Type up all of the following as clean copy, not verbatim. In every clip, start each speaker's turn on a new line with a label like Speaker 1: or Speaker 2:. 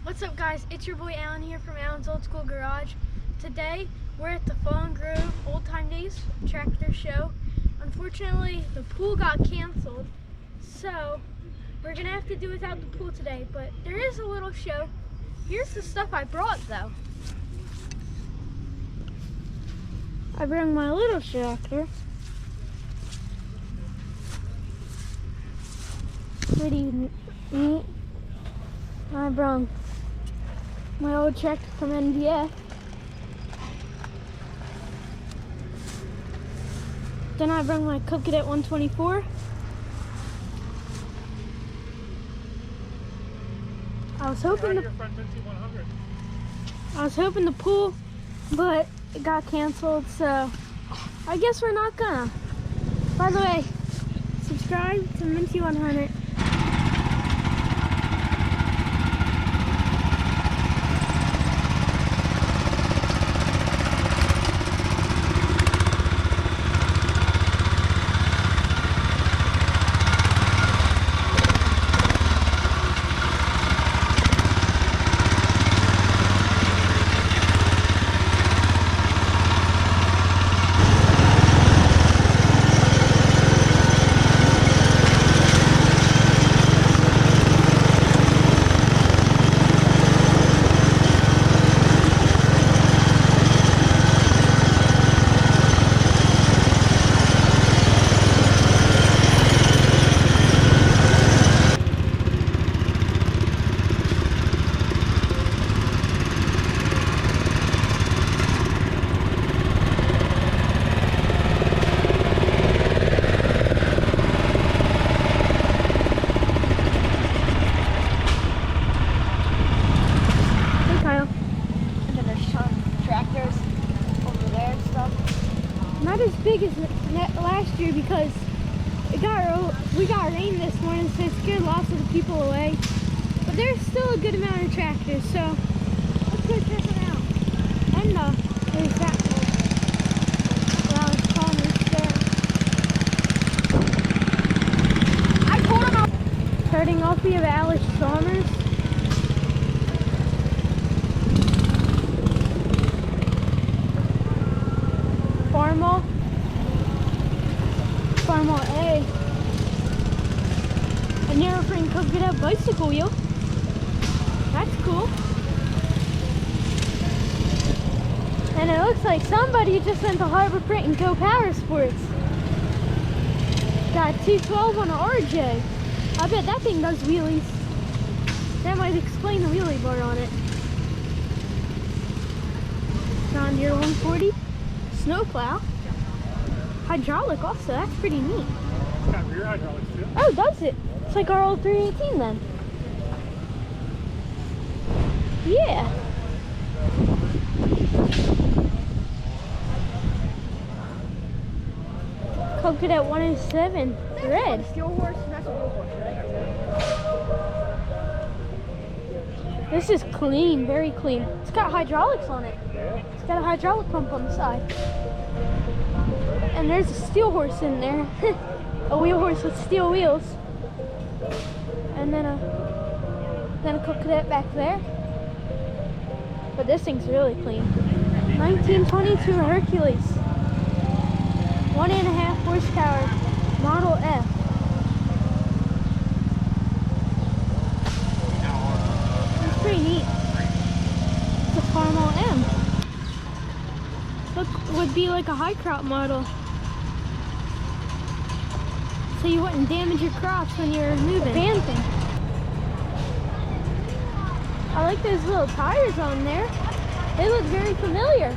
Speaker 1: What's up, guys? It's your boy Alan here from Alan's Old School Garage. Today we're at the Fawn Old Time Days tractor show. Unfortunately, the pool got canceled, so we're gonna have to do without the pool today, but there is a little show. Here's the stuff I brought though. I brought my little tractor. Pretty neat. I brought my old tractor from NDF. Then I brought my cubcadet 124. I was hoping the pool, but it got canceled, so I guess we're not gonna. By the way, subscribe to Minty 100. Not as big as last year because we got rain this morning, so it scared lots of the people away. But there's still a good amount of tractors, so let's go check it out. And there's that loud farmers there. I told him starting off, we have Alice Chalmers. Farmall A, a narrow frame cubcadet bicycle wheel. That's cool. And it looks like somebody just went to Harbor Freight and Go Power Sports. Got 212 on an RJ. I bet that thing does wheelies. That might explain the wheelie bar on it. Johndeere 140 snowplow. Hydraulic also, that's pretty neat.
Speaker 2: It's got rear hydraulics too.
Speaker 1: Oh, does it? It's like our old 318 then. Yeah. Cubcadet 107, red.
Speaker 3: Steel horse, and that's a real horse, right?
Speaker 1: This is clean, very clean. It's got hydraulics on it.
Speaker 2: Yeah.
Speaker 1: It's got a hydraulic pump on the side. And there's a steel horse in there. A wheel horse with steel wheels. And then a cubcadet back there. But this thing's really clean. 1922 Hercules. 1.5 horsepower. Model F. It's pretty neat. It's a Farmall M. Look, would be like a high crop model. So you wouldn't damage your crops when you're moving. Fan thing. I like those little tires on there. They look very familiar.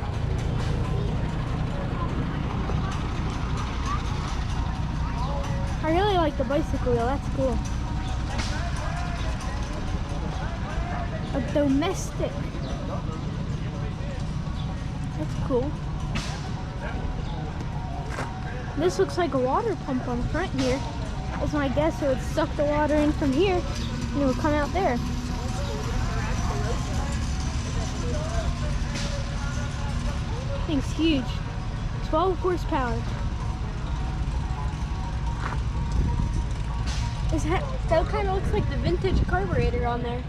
Speaker 1: I really like the bicycle wheel, that's cool. A domestic. That's cool. This looks like a water pump on the front here. That's my guess. It would suck the water in from here and it would come out there. Thing's huge. 12 horsepower. That kind of looks like the vintage carburetor on there.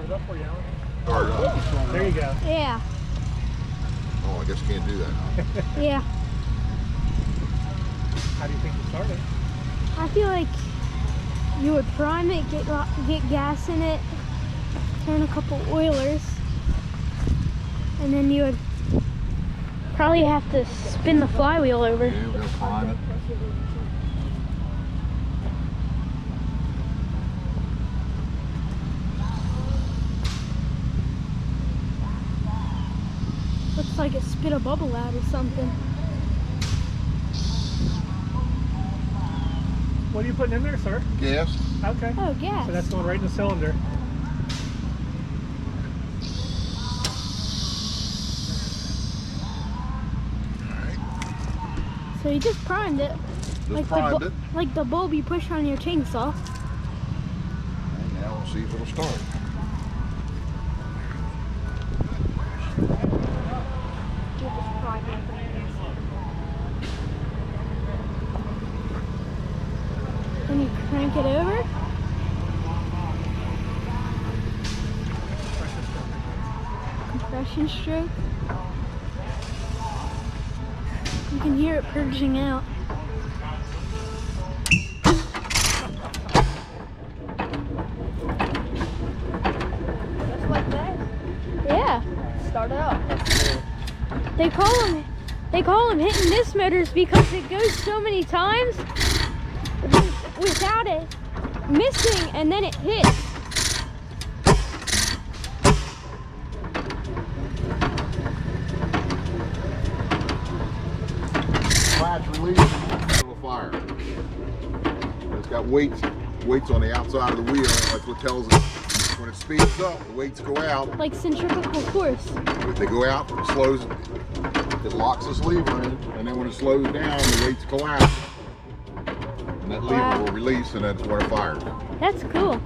Speaker 2: it up for you, Alan.
Speaker 4: Start it up.
Speaker 2: There you go.
Speaker 1: Yeah.
Speaker 4: Oh, I guess you can't do that.
Speaker 1: Yeah.
Speaker 2: How do you think you started?
Speaker 1: I feel like you would prime it, get gas in it, turn a couple oilers, and then you would probably have to spin the flywheel over.
Speaker 4: Yeah, we're gonna prime it.
Speaker 1: Looks like it spit a bubble out or something.
Speaker 2: What are you putting in there, sir?
Speaker 4: Gas.
Speaker 2: Okay.
Speaker 1: Oh, gas.
Speaker 2: So that's going right in the cylinder.
Speaker 1: So you just primed it.
Speaker 4: Just primed it.
Speaker 1: Like the bulb you push on your chainsaw.
Speaker 4: And now we'll see if it'll start.
Speaker 1: Then you crank it over. Compression stroke. You can hear it purging out.
Speaker 3: Just like that.
Speaker 1: Yeah.
Speaker 3: Start it up.
Speaker 1: They call them hit and miss motors because it goes so many times without it missing and then it hits.
Speaker 4: Latch release, it'll fire. It's got weights on the outside of the wheel. That's what tells it when it speeds up, the weights go out.
Speaker 1: Like centrifugal force.
Speaker 4: If they go out, it slows, it locks this lever in, and then when it slows down, the weights collapse. And that lever will release, and that's when it fires.
Speaker 1: That's cool.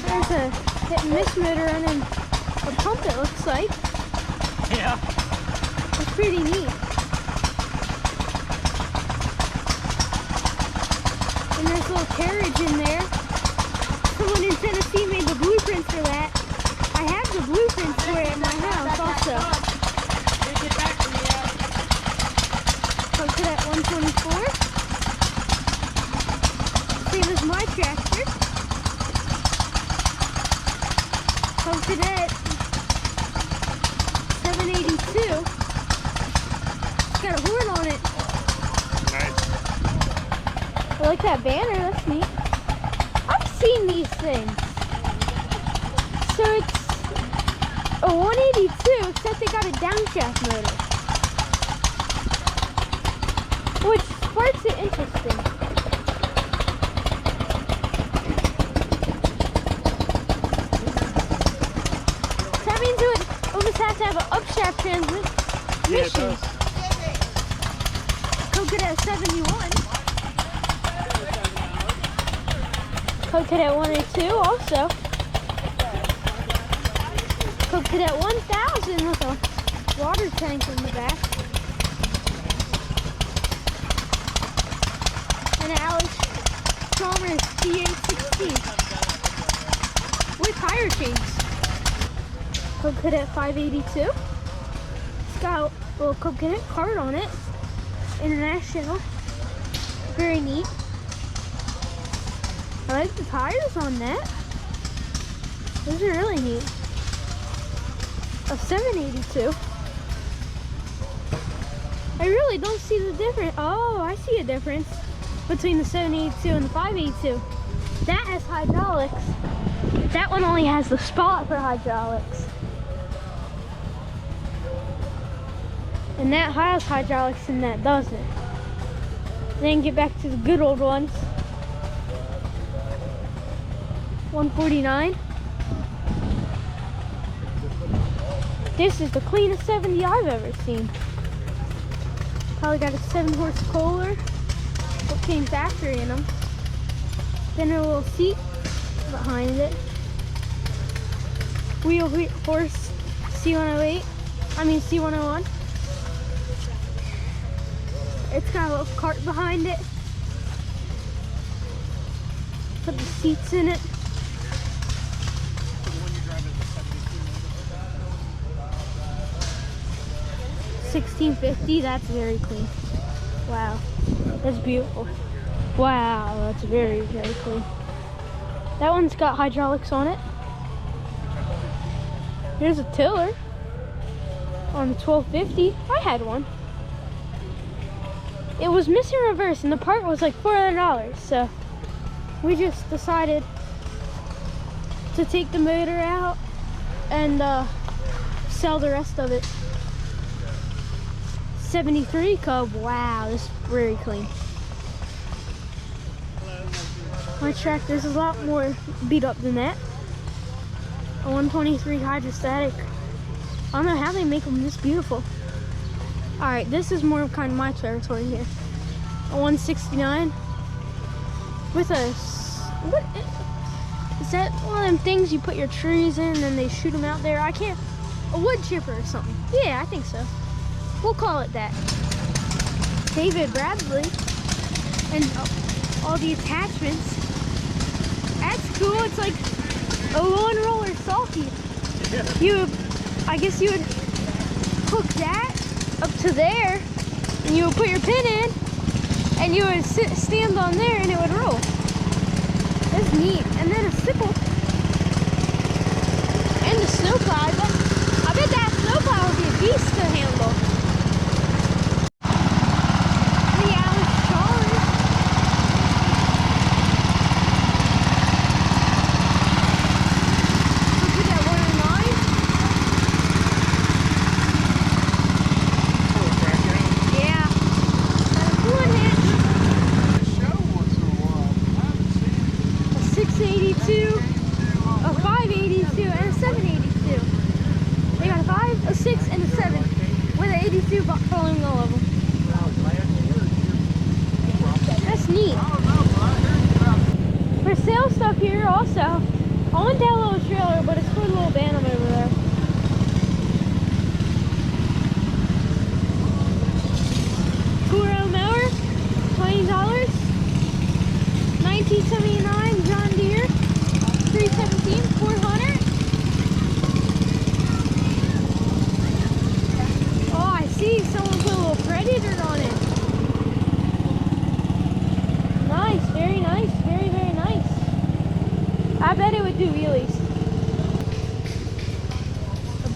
Speaker 1: There's a hit and miss motor running a pump, it looks like.
Speaker 2: Yeah.
Speaker 1: It's pretty neat. And there's a little carriage in there. Someone in Tennessee made the blueprints for that. I have the blueprints for it at my house also. tractor. Cubcadet 782. It's got a horn on it.
Speaker 2: Nice.
Speaker 1: I like that banner, that's neat. I've seen these things. So it's a 182, except they got a downshaft motor. Which sparks it interesting. So that means it would almost have to have an upshaft transmission.
Speaker 2: Yeah, it does.
Speaker 1: Cubcadet 71. Cubcadet 102 also. Cubcadet 1000 with a water tank in the back. And an Alex Chalmers T816 with tire chains. Cubcadet 582. It's got a little Cubcadet card on it. International. Very neat. I like the tires on that. Those are really neat. A 782. I really don't see the difference. Oh, I see a difference between the 782 and the 582. That has hydraulics. That one only has the spot for hydraulics. And that has hydraulics and that doesn't. Then get back to the good old ones. 149. This is the cleanest 70 I've ever seen. Probably got a 7-horse kohler. What came factory in them. Then a little seat behind it. Wheel horse C108. I mean C101. It's got a little cart behind it. Put the seats in it. 1650, that's very clean. Wow, that's beautiful. Wow, that's very, very clean. That one's got hydraulics on it. Here's a tiller on the 1250. I had one. It was missing reverse and the part was like $400, so we just decided to take the motor out and sell the rest of it. 73 cub. Wow, this is very clean. My tractor's a lot more beat up than that. A 123 hydrostatic. I don't know how they make them this beautiful. Alright, this is more kind of my territory here. A 169 with a, what is that, one of them things you put your trees in and they shoot them out there? I can't, a wood chipper or something. Yeah, I think so. We'll call it that. David Bradley and all the attachments. That's cool. It's like a lawn roller salty. Yeah. I guess you would hook that up to there, and you would put your pin in, and you would stand on there, and it would roll. That's neat. And then a sickle and the snowplow. I bet that snowplow would be a beast to handle. That's neat. For sale stuff here also. I want that little trailer, but it's for the little Bantam over there. Mower, $20. 1979 John Deere 317 400. Oh, I see someone put a little Predator on it. Nice, very nice, very, very nice.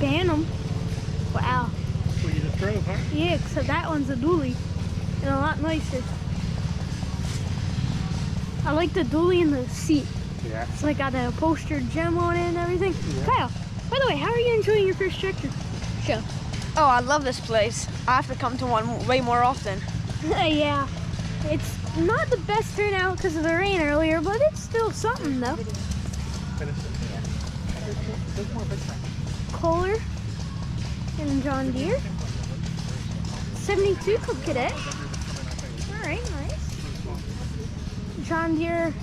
Speaker 1: tandem. Wow.
Speaker 2: Well, you just drove, huh?
Speaker 1: Yeah, except that one's a dually and a lot nicer. I like the dually in the seat.
Speaker 2: Yeah.
Speaker 1: It's like got the upholstered gem on it and everything.
Speaker 2: Yeah.
Speaker 1: Kyle, by the way, how are you enjoying your first tractor show?
Speaker 3: Oh, I love this place. I have to come to one way more often.
Speaker 1: Yeah, it's not the best turnout because of the rain earlier, but it's still something though. Kohler and Johndeere. 72 cubcadet. Alright, nice. Johndeere,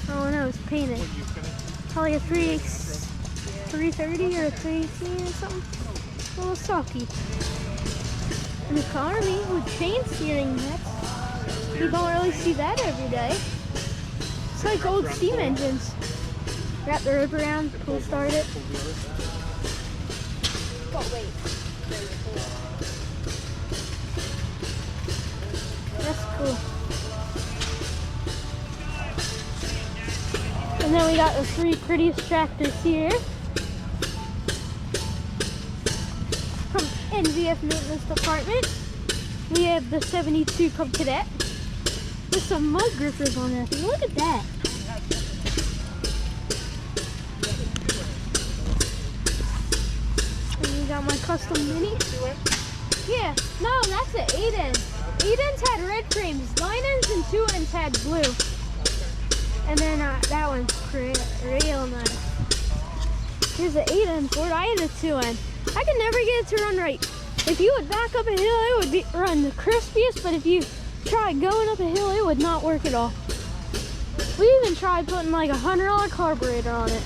Speaker 1: oh no, it's painted. Probably a 330 or a 318 or something. A little stocky. An economy with chain steering nets. You don't really see that every day. It's like old steam engines. Wrap the rope around, pull start it.
Speaker 3: Oh, wait.
Speaker 1: That's cool. And then we got the 3 prettiest tractors here. From NVF Maintenance Department, we have the 72 cubcadet with some mud grippers on it. Look at that. And we got my custom mini. Yeah, no, that's an 8 ends. 8 ends had red frames, 9 ends and 2 ends had blue. And then that one's real nice. Here's an 8 end Ford. I had a 2 end. I could never get it to run right. If you would back up a hill, it would run the crispiest, but if you tried going up a hill, it would not work at all. We even tried putting like a $100 carburetor on it.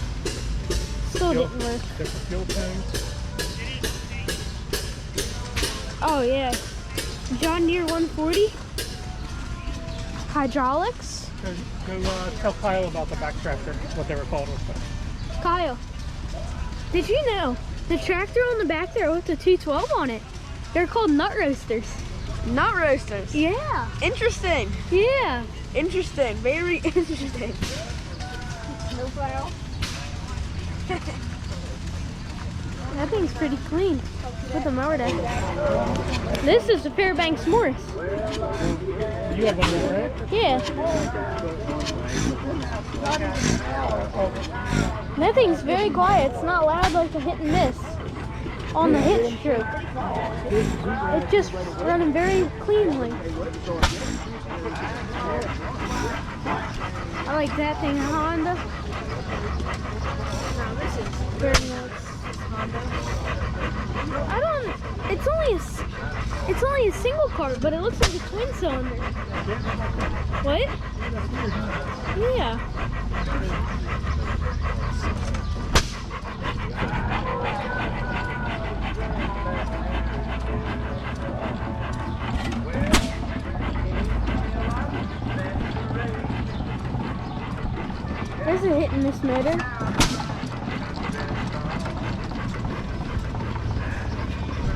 Speaker 1: Still didn't work.
Speaker 2: Different fuel tanks.
Speaker 1: Oh yeah, Johndeere 140. Hydraulics.
Speaker 2: Go tell Kyle about the back tractor, what they were called.
Speaker 1: Kyle, did you know the tractor on the back there with the 212 on it, they're called nut roasters.
Speaker 3: Nut roasters.
Speaker 1: Yeah.
Speaker 3: Interesting.
Speaker 1: Yeah.
Speaker 3: Interesting. Very interesting. No file.
Speaker 1: That thing's pretty clean with the mower deck. This is the Fairbanks Morris.
Speaker 2: You have one there, right?
Speaker 1: Yeah. That thing's very quiet. It's not loud like a hit and miss on the hit stroke. It's just running very cleanly. I like that thing, Honda. No, this is very nice. I don't. It's only a single cart, but it looks like a twin cylinder. What? Yeah. There's a hit and miss motor.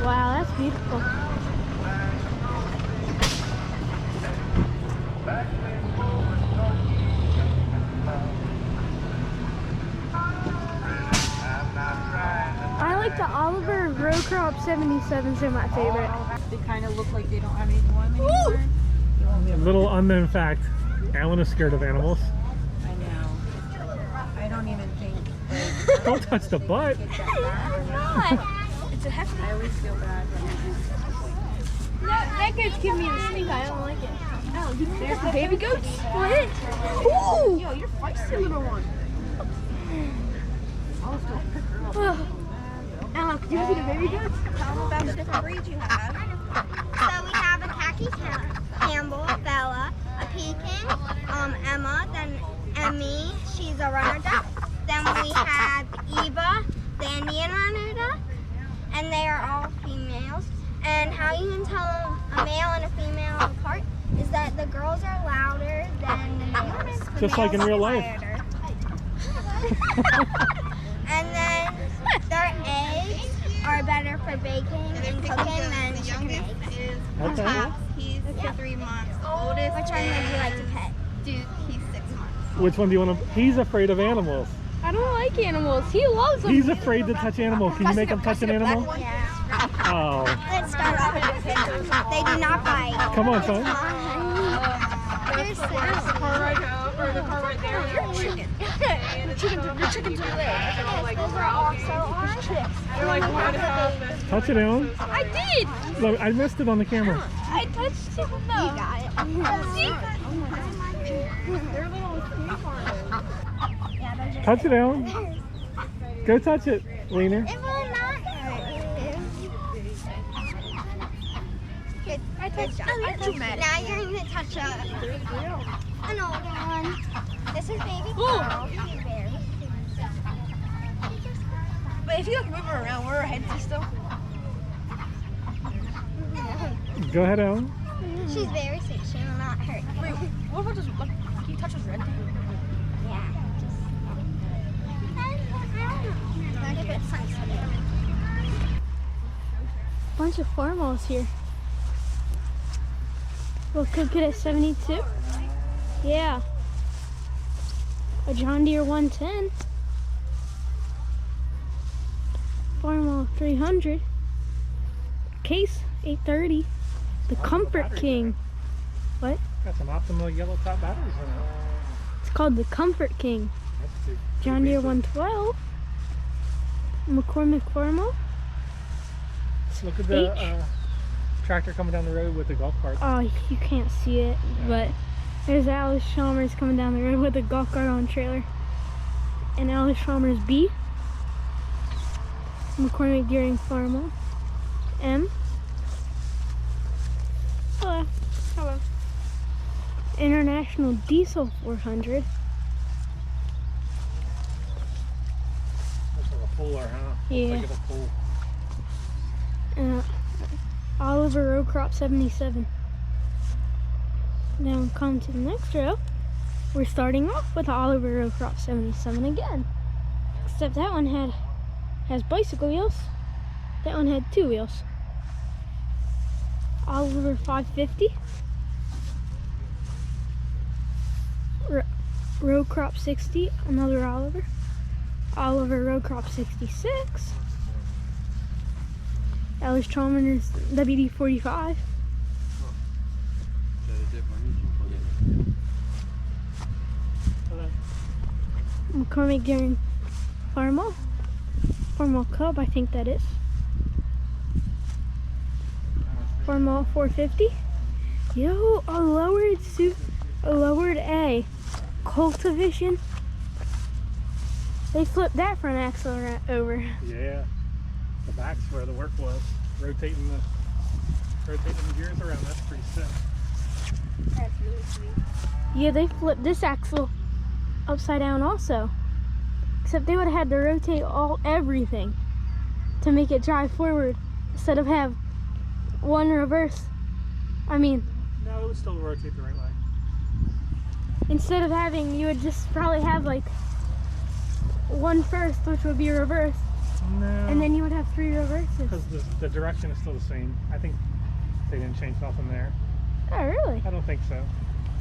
Speaker 1: Wow, that's beautiful. I like the Oliver Row Crop 77s, they're my favorite.
Speaker 5: They kind of look like they don't have any warm anymore.
Speaker 2: A little unknown fact, Alan is scared of animals.
Speaker 5: I know. I don't even think.
Speaker 2: Don't touch the butt.
Speaker 1: I'm not.
Speaker 3: It's a hefty.
Speaker 5: I always feel bad.
Speaker 1: That goat's giving me the stink. I don't like it.
Speaker 3: Oh, there's the baby goats.
Speaker 1: What? Ooh!
Speaker 3: Yo, you're feisty little one. Alex, do you see the baby goats?
Speaker 5: Tell them about the different breeds you have.
Speaker 6: So we have a khaki Campbell, Bella, a Pekin, Emma, then Emmy, she's a runner duck. Then we have Eva, the Indian runner duck, and they are all females. And how you can tell a male and a female apart is that the girls are louder than the males. The
Speaker 2: Just like in
Speaker 6: males
Speaker 2: real
Speaker 6: are
Speaker 2: life.
Speaker 6: quieter. And then their eggs are better for baking and cooking than chicken eggs.
Speaker 2: Okay.
Speaker 7: He's 3 months. The oldest
Speaker 6: Which one would you like to pet?
Speaker 7: Dude, he's 6 months.
Speaker 2: Which one do you want to? He's afraid of animals.
Speaker 1: I don't like animals. He loves them.
Speaker 2: He's afraid to touch animals. Can you make him touch an animal?
Speaker 6: Yeah.
Speaker 2: Oh,
Speaker 6: Let's start off with the They do not bite.
Speaker 2: come on, son.
Speaker 6: They're so
Speaker 5: The car right now, or the car right there. You're chicken. Your chickens are leg. They're all like growling. They're like, what happened?
Speaker 2: Touch it, Alan.
Speaker 1: I did.
Speaker 2: Look, I missed it on the camera.
Speaker 1: I touched him though.
Speaker 6: You got it.
Speaker 5: They're little pea farmers.
Speaker 2: Touch it, Alan. Go touch it, Wiener.
Speaker 6: It will not hurt you. I touched it. Now you're going to touch an older one. This is baby Carl. He's very
Speaker 3: But if you like move her around, where her head is still.
Speaker 2: Go ahead, Alan.
Speaker 6: She's very sick. She will not hurt you.
Speaker 3: Wait, what about this? Like, can you touch his red thing?
Speaker 6: Yeah. I don't know. Give it sensitive.
Speaker 1: Bunch of formals here. Well, cubcadet 72. Yeah. A John Deere 110. Formal 300. Case 830. The Comfort King. What?
Speaker 2: Got some optimal yellow top batteries in it.
Speaker 1: It's called the Comfort King.
Speaker 2: That's two
Speaker 1: John Deere
Speaker 2: pieces.
Speaker 1: 112. McCormick formal.
Speaker 2: Look at the tractor coming down the road with the golf cart.
Speaker 1: Oh, you can't see it, but there's Alice Chalmers coming down the road with a golf cart on a trailer. And Alice Chalmers B. McCormick Deering Formal. M. Hello.
Speaker 3: Hello.
Speaker 1: International Diesel 400.
Speaker 2: Looks like a puller, huh?
Speaker 1: Yeah.
Speaker 2: Looks like a pull.
Speaker 1: Oliver Row Crop 77. Now come to the next row. We're starting off with Oliver Row Crop 77 again. Except that one has bicycle wheels. That one had 2 wheels. Oliver 550. Row Crop 60, another Oliver. Oliver Row Crop 66. Alice Chalmers WD-45. McCormick Deering Formal. Formal Cub, I think that is. Formal 450. Yo, a lowered A. Cultivision. They flipped that front axle over.
Speaker 2: Yeah. The back's where the work was. Rotating the gears around. That's pretty sick.
Speaker 3: That's really sweet.
Speaker 1: Yeah, they flipped this axle upside down also. Except they would have had to rotate everything to make it drive forward instead of have one reverse. I mean,
Speaker 2: No, it would still rotate the right way.
Speaker 1: instead of having, you would just probably have like one first, which would be reverse,
Speaker 2: No.
Speaker 1: and then you would have 3 reverses.
Speaker 2: Because the direction is still the same. I think they didn't change nothing there.
Speaker 1: Oh, really?
Speaker 2: I don't think so.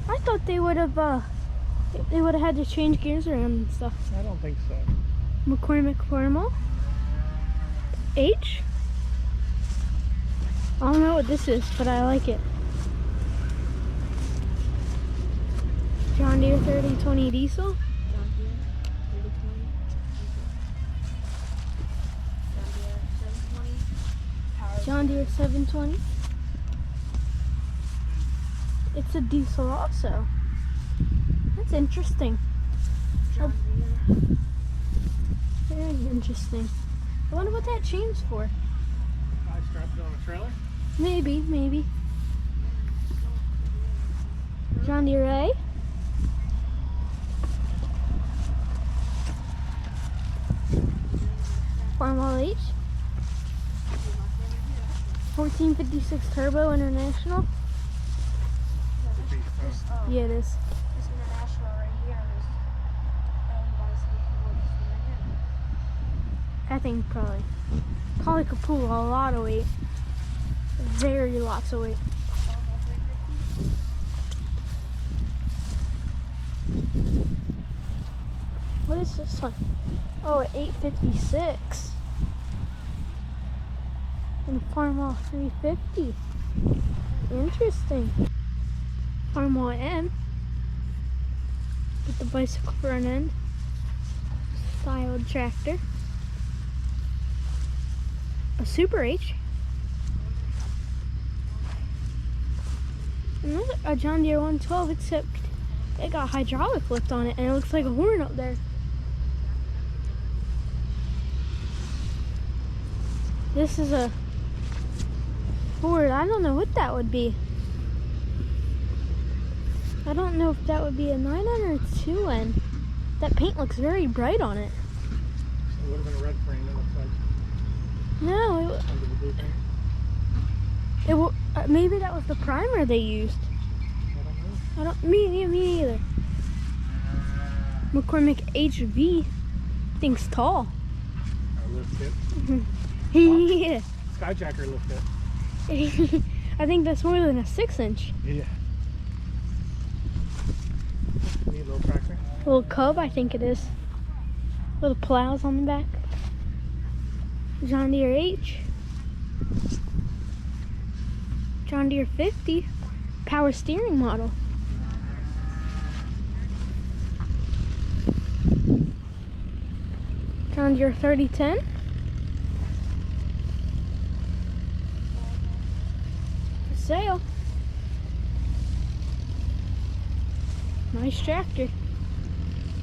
Speaker 1: I thought they would have had to change gears around and stuff.
Speaker 2: I don't think so.
Speaker 1: McCormick Formal. H. I don't know what this is, but I like it. John Deere 3020 diesel. John Deere 720. It's a diesel also. That's interesting. Very interesting. I wonder what that chain's for.
Speaker 2: I strapped it on a trailer.
Speaker 1: Maybe. John Deere A. Formal H. 1456 Turbo International. Yeah, it is.
Speaker 3: This international right here is owned by
Speaker 1: That thing probably could pull a lot of weight. Very lots of weight. What is this one? Oh, 856. And Farmall 350. Interesting. Farmall M. With the bicycle front end. Styled tractor. A Super H. Another a John Deere 112, except it got hydraulic lift on it and it looks like a horn up there. This is a Ford. I don't know what that would be. I don't know if that would be a 9N or a 2N. That paint looks very bright on it.
Speaker 2: It would have been a red frame, it looks like.
Speaker 1: No,
Speaker 2: Under the blue paint.
Speaker 1: maybe that was the primer they used.
Speaker 2: I don't know.
Speaker 1: Me either. McCormick HV thing's tall.
Speaker 2: Our lift kit.
Speaker 1: Yeah.
Speaker 2: Skyjacker lift kit.
Speaker 1: I think that's more than a 6-inch.
Speaker 2: Yeah. Neat little tractor.
Speaker 1: Little Cub, I think it is. Little plows on the back. John Deere H. John Deere 50. Power steering model. John Deere 3010. For sale. Nice tractor.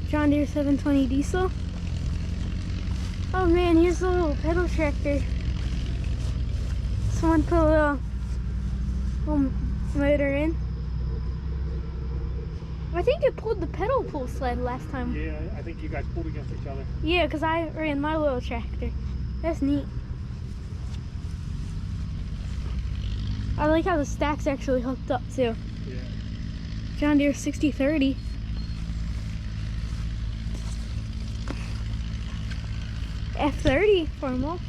Speaker 1: John Deere 720 diesel. Oh man, here's the little pedal tractor. Someone put a little motor in. I think it pulled the pedal pull sled last time.
Speaker 2: Yeah, I think you guys pulled against each other.
Speaker 1: Yeah, because I ran my little tractor. That's neat. I like how the stack's actually hooked up too.
Speaker 2: Yeah.
Speaker 1: John Deere 6030. F30 Farmall.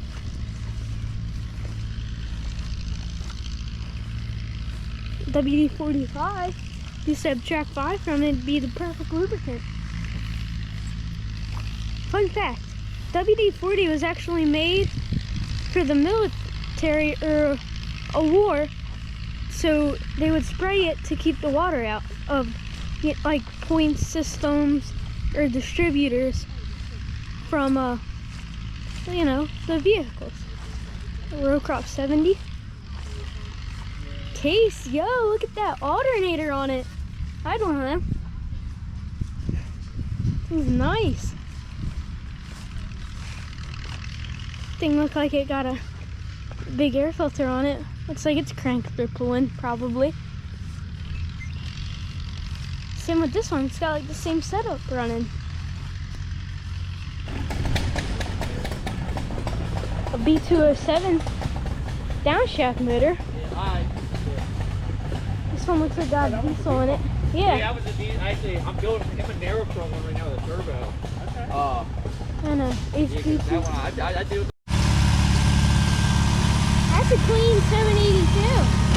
Speaker 1: WD-45. You subtract 5 from it, it'd be the perfect lubricant. Fun fact, WD-40 was actually made for the military or a war, so they would spray it to keep the water out of like point systems or distributors from you know, the vehicles. Row crop 70. Case, yo, look at that alternator on it. I had one of them. It's nice. Thing looked like it got a big air filter on it. Looks like it's cranked through pulling, probably. Same with this one, it's got like the same setup running. A B207 downshaft motor. This one looks like got a diesel in it. Yeah.
Speaker 8: Yeah, that was a diesel. Actually, I'm building him a narrow front one right now with a turbo. Okay.
Speaker 1: And a HP.
Speaker 8: That one, I do.
Speaker 1: That's a clean 782.